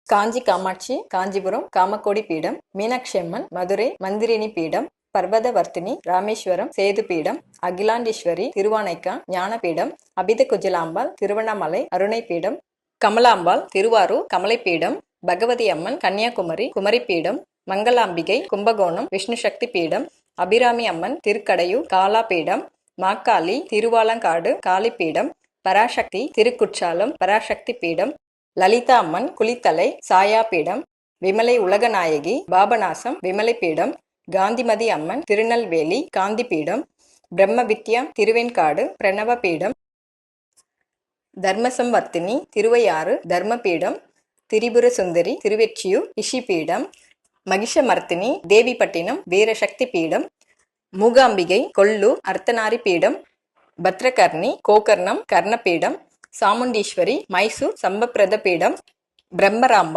Kanchi Kamakshi Kanchipuram Kamakoti Peetham, Meenakshi Amman Madurai Mantrini Peetham, Parvathavardhini Rameswaram Setu Peetham, Akilandeswari Thiruvanaikka Jnanpith, Apitha Kujalambal Tiruvannamalai Arunai Peetham, Kamalambal Thiruvarur கமலைப்பீடம், Bhagavathi Amman Kanyakumari குமரிப்பீடம், Mangalambigai Kumbakonam Vishnu Sakthi Peetham, Abirami Amman Thirukkadaiyur காலாபீடம், மாக்காளி Thiruvalangadu காளிப்பீடம், Parasakthi Thirukkutralam Parasakthi Peetham, Lalitha Amman Kulithalai சாயாபீடம், விமலை Ulaganayagi Papanasam விமலை Peetham, Kanthimathi Amman Tirunelveli Gandhi Peetham, Brahma Vidya Thiruvenkadu Pranava Peetham, Dharmasamvardhini Thiruvaiyaru தர்மபீடம், Tripura Sundari Thiruvottiyur Ishi Peetham, மகிஷமர்த்தினி Devipattinam வீரசக்தி Peetham, Mookambika Kollur Ardhanari Peetham, பத்ரகர்ணி Gokarna கர்ணபீடம், Chamundeshwari Mysore சம்பப்பிரத Peetham, பிரம்மராம்பா